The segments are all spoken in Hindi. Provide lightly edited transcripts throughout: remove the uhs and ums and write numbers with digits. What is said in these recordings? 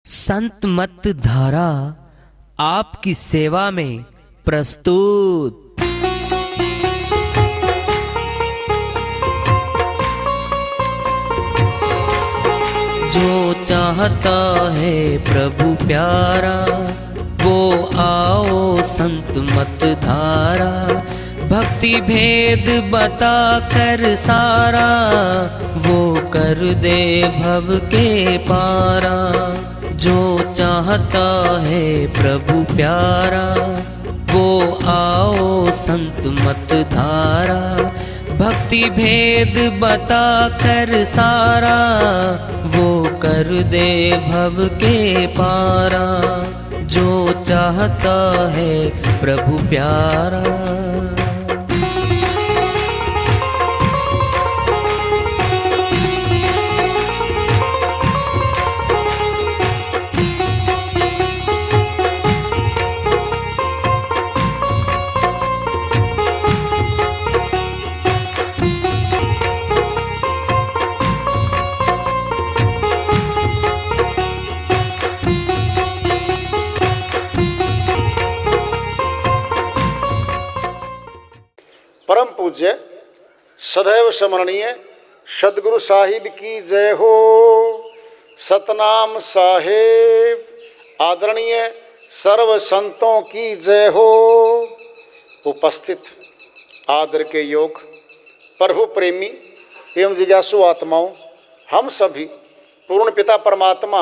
संत मत धारा आपकी सेवा में प्रस्तुत। जो चाहता है प्रभु प्यारा वो आओ संत मत धारा। भक्ति भेद बता कर सारा वो कर दे भव के पारा। जो चाहता है प्रभु प्यारा वो आओ संत मत धारा। भक्ति भेद बता कर सारा वो कर दे भव के पारा। जो चाहता है प्रभु प्यारा। परम पूज्य सदैव स्मरणीय सदगुरु साहिब की जय हो। सतनाम साहेब आदरणीय सर्व संतों की जय हो। उपस्थित आदर के योग प्रभु प्रेमी एवं जिज्ञासु आत्माओं, हम सभी पूर्ण पिता परमात्मा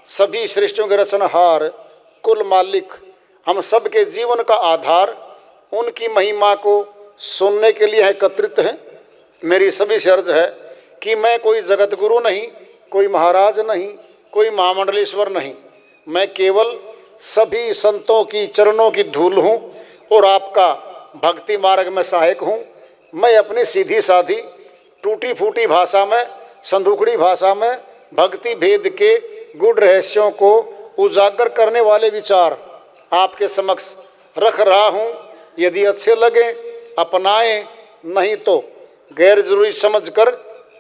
सभी सृष्टियों के रचनहार कुल मालिक हम सब के जीवन का आधार उनकी महिमा को सुनने के लिए एकत्रित हैं। मेरी सभी से अर्ज है कि मैं कोई जगत गुरु नहीं, कोई महाराज नहीं, कोई महामंडलेश्वर नहीं। मैं केवल सभी संतों की चरणों की धूल हूँ और आपका भक्ति मार्ग में सहायक हूँ। मैं अपनी सीधी साधी टूटी फूटी भाषा में, संदूकड़ी भाषा में भक्ति भेद के गुड़ रहस्यों को उजागर करने वाले विचार आपके समक्ष रख रहा हूँ। यदि अच्छे लगे अपनाएं, नहीं तो गैर जरूरी समझकर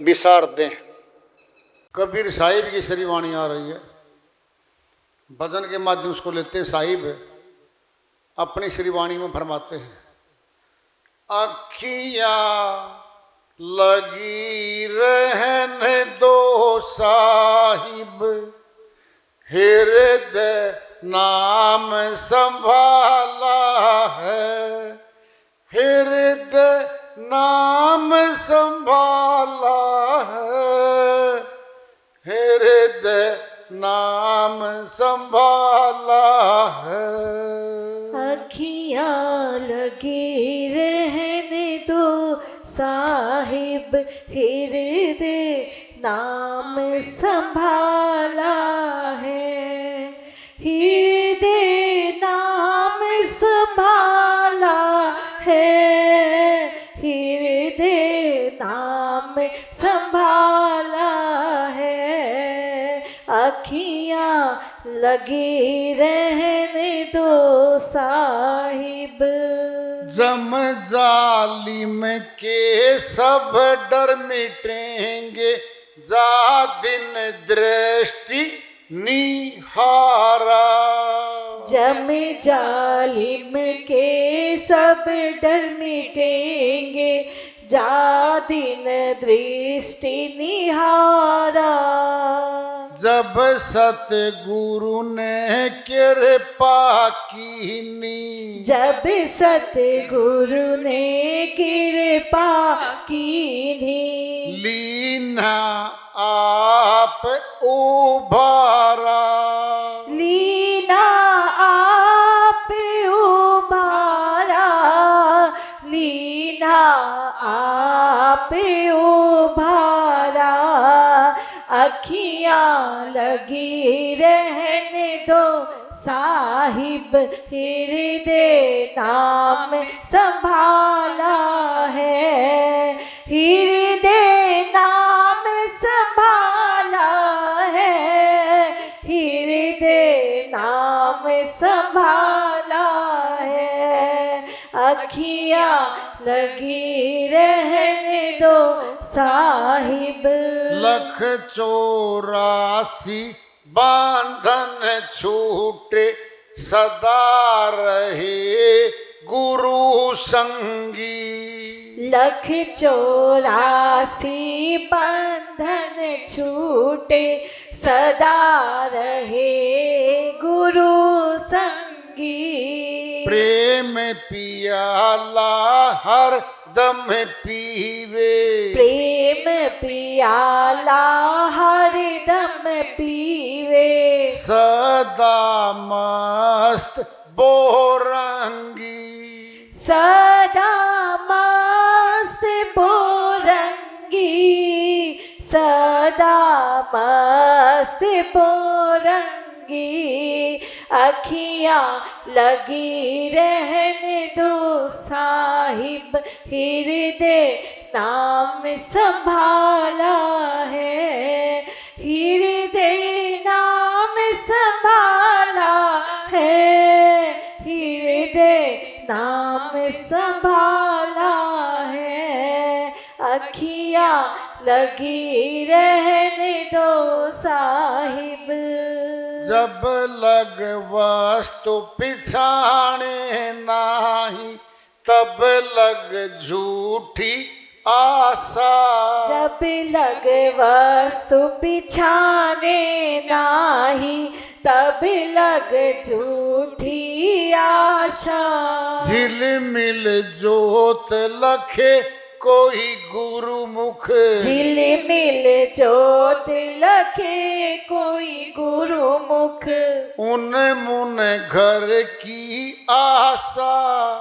विसार दें। कबीर साहिब की श्रीवाणी आ रही है, भजन के माध्यम उसको लेते साहिब अपनी श्रीवाणी में फरमाते हैं। अखियाँ लगी रहने दो साहिब, हृदय नाम संभाला है, हृदय नाम संभाला है, हृदय नाम संभाला है। अखियाँ लगी रहने दो साहिब, हृदय नाम संभाला है, हृदय नाम संभाला है, हृदय नाम संभाला है। अखियाँ लगी रहने दो साहिब। जम जालिम के सब डर मिटेंगे, जा दिन दृष्टि निहारा। जम जालिम के सब डर मिटेंगे, जा दिन दृष्टि निहारा। जब सतगुरु ने कृपा कीनी, जब सतगुरु ने कृपा कीनी, लीना आप उबारा। लीना आप उबारा, लीना आप उबारा। अखियाँ लगी रहने दो साहिब, हृदय नाम संभाला है, हृदय नाम संभाला है, हृदय नाम संभाला है। अखियाँ लगी रहने दो साहिब। लख 84 बंधन छूटे सदा रहे गुरु संगी। 184 बंधन छूटे सदा रहे गुरु संगी। प्रेम पियाला हर दम पीवे, प्रेम पियाला हरदम पीवे। सदा मस्त बोरंगी, सदा मस्त बोरंगी, सदा मस्त बोरंगी। अखियाँ लगी रहने दो साहिब, हृदय नाम संभाला है, हृदय नाम संभाला है, हृदय नाम संभाला है। अखियाँ लगी रहने दो साहिब। जब लग वस्तु पिछाने नाही, तब लग झूठी आशा। जब लग वस्तु पिछाने नाही, तब लग झूठी आशा। झिलमिल जोत लखे कोई गुरुमुख, झिलमिल जोत लखे कोई गुरुमुख। उन मुन घर की आशा,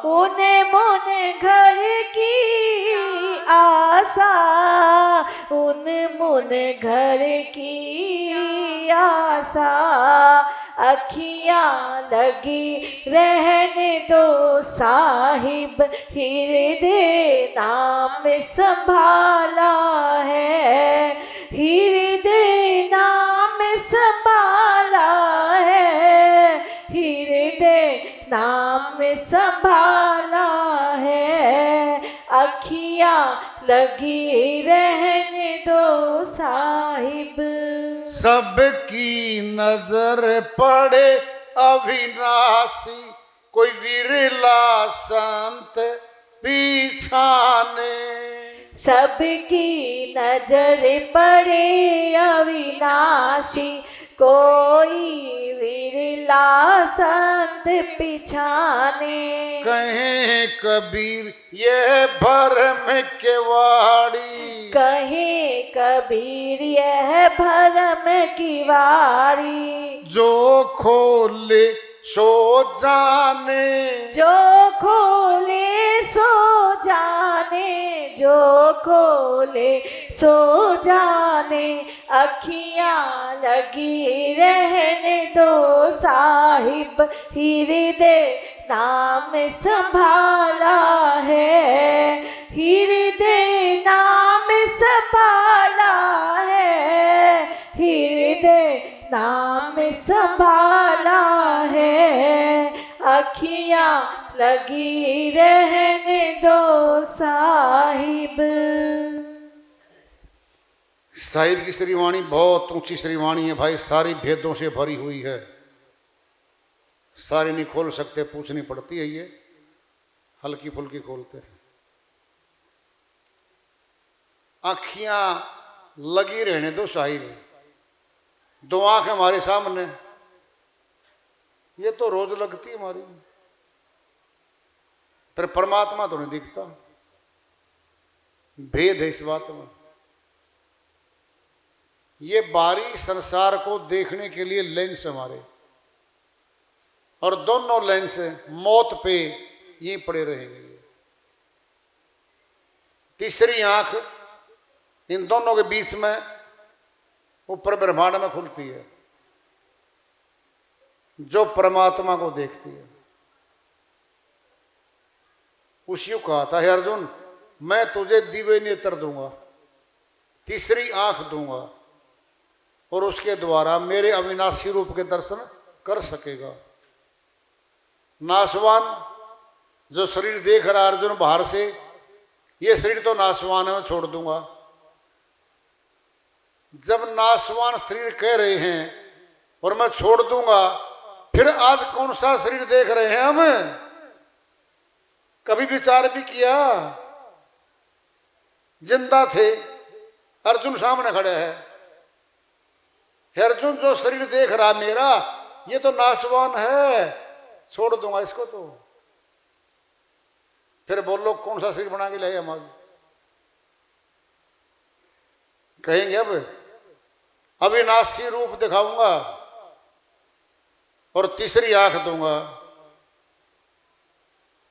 उन मुन घर की आशा, उन मुन घर की आशा। अखियाँ लगी रहने दो साहिब, हृदय नाम संभाला है, हृदय नाम संभाला है, हृदय नाम संभाला है। अखियाँ लगी रहने दो साहिब। सबकी नजर पड़े अविनाशी, कोई विरला संत पीछाने। सबकी नजर पड़े अविनाशी, कोई विरला संत पिछाने। कहे कबीर यह भरम के वाड़ी, कहे कबीर यह भरम की वारी। जो खोले सो जाने, जो खोले सो जाने, जो खोले सो जाने। अखियाँ लगी रहने दो साहिब, हृदय नाम संभाला है, हृदय नाम संभाला है, हृदय नाम संभाला है। अखियाँ लगी रहने दो साहिब। साहिब की श्रीवाणी बहुत ऊंची श्रीवाणी है भाई, सारी भेदों से भरी हुई है, सारी नहीं खोल सकते, पूछनी पड़ती है, ये हल्की फुल्की खोलते हैं। आँखियाँ लगी रहने दो साहिब, दो आँख हमारे सामने, ये तो रोज लगती है हमारी, पर परमात्मा तो नहीं दिखता, भेद है इस बात में। ये बारी संसार को देखने के लिए लेंस हमारे, और दोनों लेंस मौत पे ये पड़े रहेंगे। तीसरी आंख इन दोनों के बीच में ऊपर ब्रह्मांड में खुलती है, जो परमात्मा को देखती है। उसी को कहा था, हे अर्जुन मैं तुझे दिव्य नेत्र दूंगा, तीसरी आंख दूंगा, और उसके द्वारा मेरे अविनाशी रूप के दर्शन कर सकेगा। नाशवान जो शरीर देख रहा अर्जुन बाहर से, ये शरीर तो नाशवान है, मैं छोड़ दूंगा। जब नाशवान शरीर कह रहे हैं और मैं छोड़ दूंगा, फिर आज कौन सा शरीर देख रहे हैं हम? कभी विचार भी किया? जिंदा थे, अर्जुन सामने खड़े हैं। अर्जुन जो शरीर देख रहा मेरा, ये तो नाशवान है, छोड़ दूंगा इसको तो। फिर बोलो कौन सा शरीर बना के लाए हम आज? कहेंगे अब अविनाशी रूप दिखाऊंगा और तीसरी आंख दूंगा।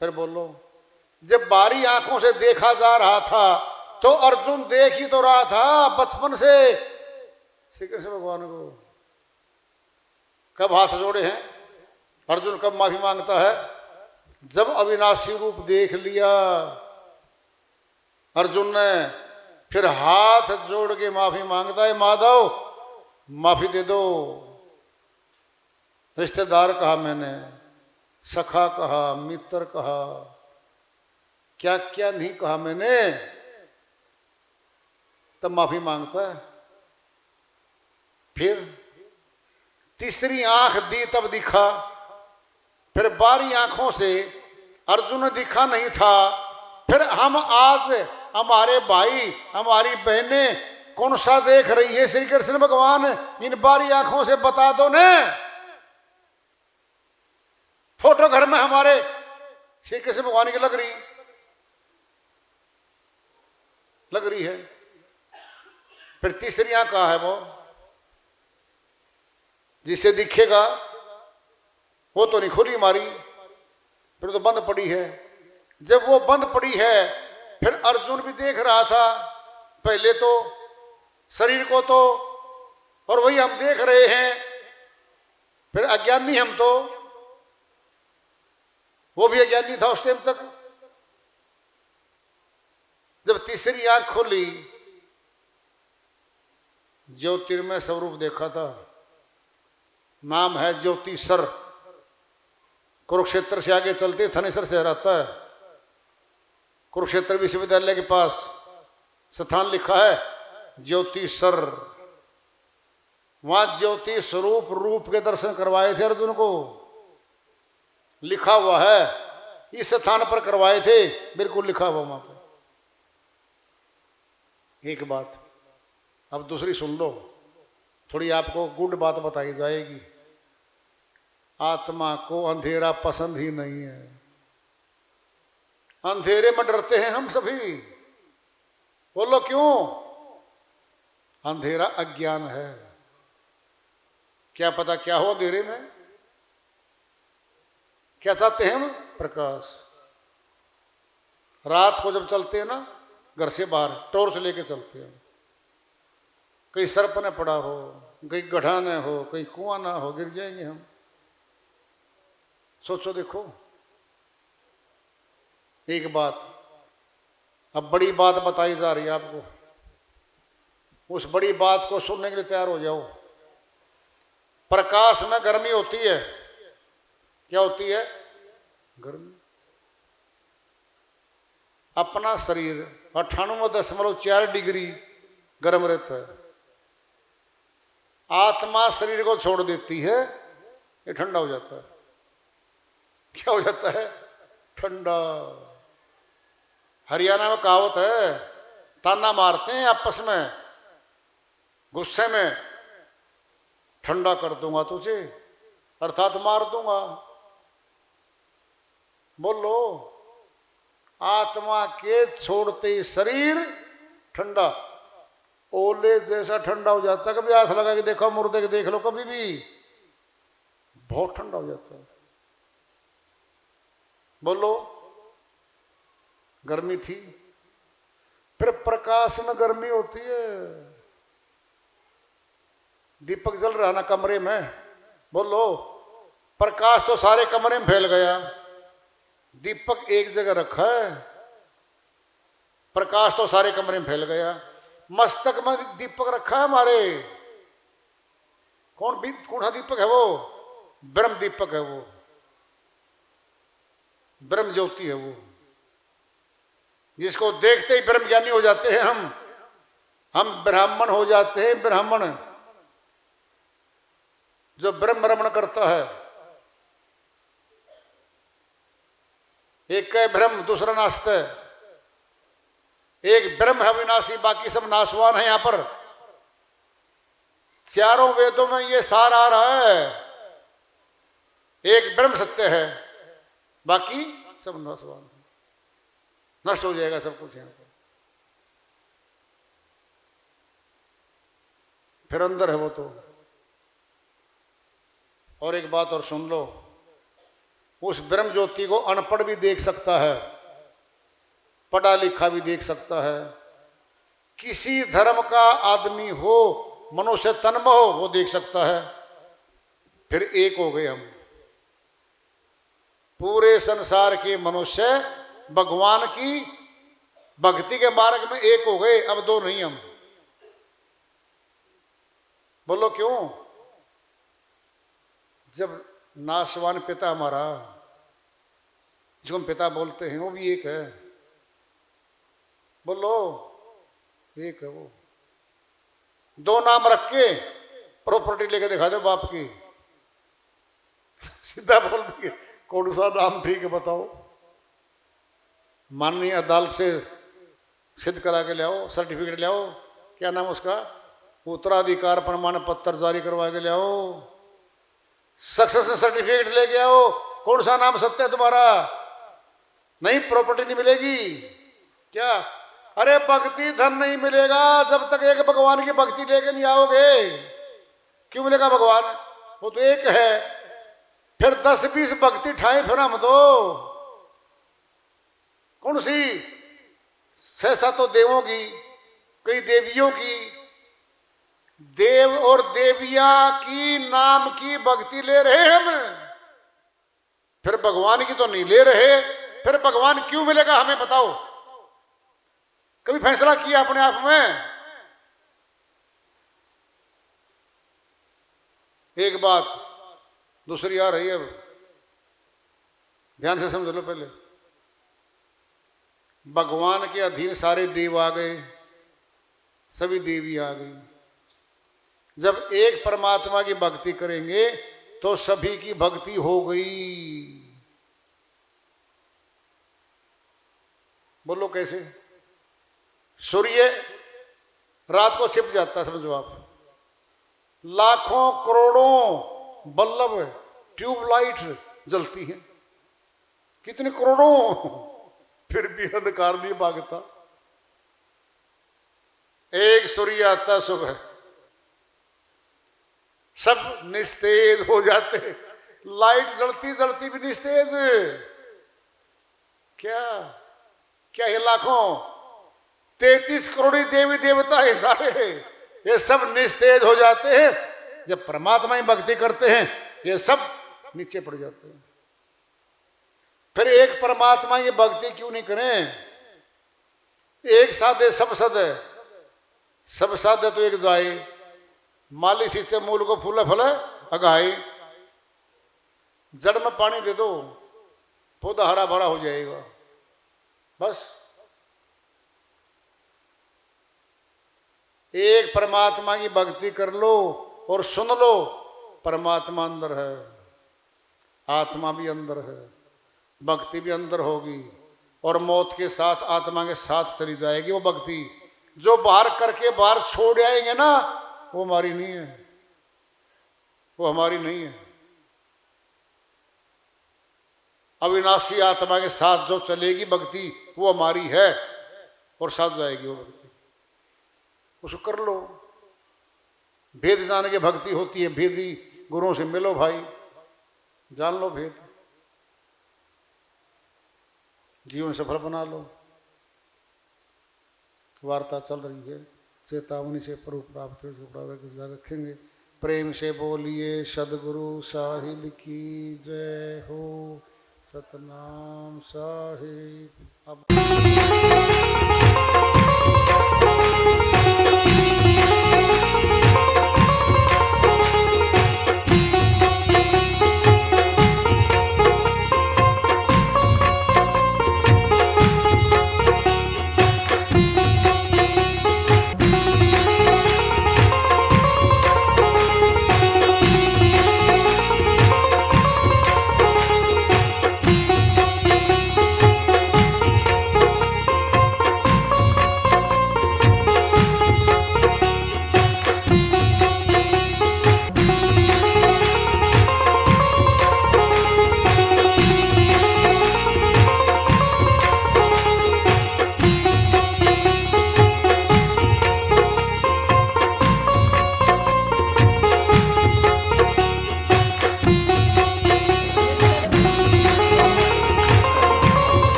फिर बोलो जब बारी आंखों से देखा जा रहा था तो अर्जुन देख ही तो रहा था बचपन से श्री कृष्ण भगवान को। कब हाथ जोड़े हैं अर्जुन, कब माफी मांगता है? जब अविनाशी रूप देख लिया अर्जुन ने, फिर हाथ जोड़ के माफी मांगता है, माधव माफी दे दो। रिश्तेदार कहा मैंने, सखा कहा, मित्र कहा, क्या क्या नहीं कहा मैंने, तब माफी मांगता है। फिर तीसरी आंख दी तब दिखा, फिर बारी आंखों से अर्जुन दिखा नहीं था। फिर हम आज हमारे भाई हमारी बहनें कौन सा देख रही है श्री कृष्ण भगवान, इन बारी आंखों से बता दो ने। फोटो घर में हमारे श्री कृष्ण भगवान की लग रही है। फिर तीसरी आंख कहाँ है? वो जिसे दिखेगा वो तो नहीं खुली हमारी, फिर तो बंद पड़ी है। जब वो बंद पड़ी है फिर अर्जुन भी देख रहा था पहले तो शरीर को तो, और वही हम देख रहे हैं। फिर अज्ञानी हम तो, वो भी अज्ञानी था उस टाइम तक। जब तीसरी आंख खोली ज्योतिर्मय स्वरूप देखा था। नाम है ज्योतिसर। कुरुक्षेत्र से आगे चलते थनेसर शहर आता है। कुरुक्षेत्र विश्वविद्यालय के पास स्थान लिखा है ज्योतिसर। वहां ज्योति स्वरूप रूप के दर्शन करवाए थे अर्जुन को, लिखा हुआ है। इस स्थान पर करवाए थे, बिल्कुल लिखा हुआ वहां पर। एक बात अब दूसरी सुन लो, थोड़ी आपको गुड बात बताई जाएगी। आत्मा को अंधेरा पसंद ही नहीं है। अंधेरे में डरते हैं हम सभी। बोलो क्यों? अंधेरा अज्ञान है। क्या पता क्या हो अंधेरे में? क्या चाहते हैं हम? प्रकाश। रात को जब चलते हैं ना घर से बाहर, टॉर्च लेके चलते हैं। कहीं सर्प न पड़ा हो, कहीं गड्ढा न हो, कहीं कुआं ना हो, गिर जाएंगे हम। सोचो देखो। एक बात अब बड़ी बात बताई जा रही है आपको, उस बड़ी बात को सुनने के लिए तैयार हो जाओ। प्रकाश में गर्मी होती है। क्या होती है? गर्मी। अपना शरीर 98.4 डिग्री गर्म रहता है। आत्मा शरीर को छोड़ देती है, ये ठंडा हो जाता है। क्या हो जाता है? ठंडा। हरियाणा में कहावत है, ताना मारते हैं आपस में गुस्से में, ठंडा कर दूंगा तुझे, अर्थात मार दूंगा। बोलो आत्मा के छोड़ते ही शरीर ठंडा, ओले जैसा ठंडा हो जाता है। कभी हाथ लगा के देखो, मुर्दे के देख लो, कभी भी बहुत ठंडा हो जाता है। बोलो गर्मी थी। फिर प्रकाश में गर्मी होती है। दीपक जल रहा ना कमरे में, बोलो प्रकाश तो सारे कमरे में फैल गया, दीपक एक जगह रखा है, प्रकाश तो सारे कमरे में फैल गया। मस्तक में दीपक रखा है हमारे। कौन सा दीपक है? वो ब्रह्म दीपक है, वो ब्रह्म ज्योति है। वो जिसको देखते ही ब्रह्म ज्ञानी हो जाते हैं हम ब्राह्मण हो जाते हैं। ब्राह्मण जो ब्रह्म रमण करता है, एक है ब्रह्म, दूसरा नास्त है। एक ब्रह्म है अविनाशी, बाकी सब नाशवान है। यहां पर चारों वेदों में ये सार आ रहा है, एक ब्रह्म सत्य है, बाकी सब नाशवान है, नष्ट हो जाएगा सब कुछ यहां पर। फिर अंदर है वो तो। और एक बात और सुन लो, उस ब्रह्म ज्योति को अनपढ़ भी देख सकता है, पढ़ा लिखा भी देख सकता है, किसी धर्म का आदमी हो, मनुष्य तन्म हो, वो देख सकता है। फिर एक हो गए हम। पूरे संसार के मनुष्य भगवान की भक्ति के मार्ग में एक हो गए, अब दो नहीं हम। बोलो क्यों? जब नाशवान पिता हमारा, जो हम पिता बोलते हैं, वो भी एक है। बोलो, एक है वो। दो नाम रख के प्रॉपर्टी लेके दिखा दो बाप की, सीधा बोल देंगे कौन सा नाम ठीक है बताओ। माननीय अदालत से सिद्ध करा के ले आओ, सर्टिफिकेट ले आओ, क्या नाम उसका, उत्तराधिकार प्रमाण पत्र जारी करवा के ले आओ, सक्सेस सर्टिफिकेट लेके आओ, कौन सा नाम सत्य है तुम्हारा। नहीं, प्रॉपर्टी नहीं मिलेगी। क्या? अरे भक्ति धन नहीं मिलेगा जब तक एक भगवान की भक्ति लेके नहीं आओगे। क्यों मिलेगा भगवान? वो तो एक है। फिर 10-20 भक्ति ठाए फिर हम तो। कौन सी? 6-7 देवों की, कई देवियों की। देव और देवियां की नाम की भक्ति ले रहे हम, फिर भगवान की तो नहीं ले रहे। फिर भगवान क्यों मिलेगा हमें बताओ? कभी फैसला किया अपने आप में? एक बात, दूसरी आ रही है, अब ध्यान से समझ लो। पहले भगवान के अधीन सारे देव आ गए, सभी देवी आ गई। जब एक परमात्मा की भक्ति करेंगे तो सभी की भक्ति हो गई। बोलो कैसे? सूर्य रात को छिप जाता है, समझो आप। लाखों करोड़ों बल्ब, ट्यूबलाइट जलती हैं, कितने करोड़ों, फिर भी अंधकार नहीं भागता। एक सूर्य आता सुबह, सब निस्तेज हो जाते, लाइट जलती जलती भी निस्तेज। क्या क्या ये लाखों 33 करोड़ देवी देवता है सारे, ये सब निस्तेज हो जाते हैं। जब परमात्मा की भक्ति करते हैं ये सब नीचे पड़ जाते हैं। फिर एक परमात्मा की भक्ति क्यों नहीं करें? एक साधे सब सद है, सब साधे तो एक जाए। माली सींचे मूल को फूले फले अगाए। जड़ में पानी दे दो, पौधा हरा भरा हो जाएगा। बस एक परमात्मा की भक्ति कर लो और सुन लो, परमात्मा अंदर है, आत्मा भी अंदर है, भक्ति भी अंदर होगी, और मौत के साथ आत्मा के साथ चली जाएगी वो भक्ति। जो बाहर करके बाहर छोड़ आएंगे ना, वो हमारी नहीं है, वो हमारी नहीं है। अविनाशी आत्मा के साथ जो चलेगी भक्ति वो हमारी है, और साथ जाएगी वो भक्ति। उसको कर लो। भेद जान के भक्ति होती है, भेदी गुरुओं से मिलो भाई, जान लो भेद, जीवन सफल बना लो। वार्ता चल रही है, चेतावनी से प्रभु प्राप्त रखेंगे। प्रेम से बोलिए सदगुरु साहिब की जय हो। सतनाम साहिब।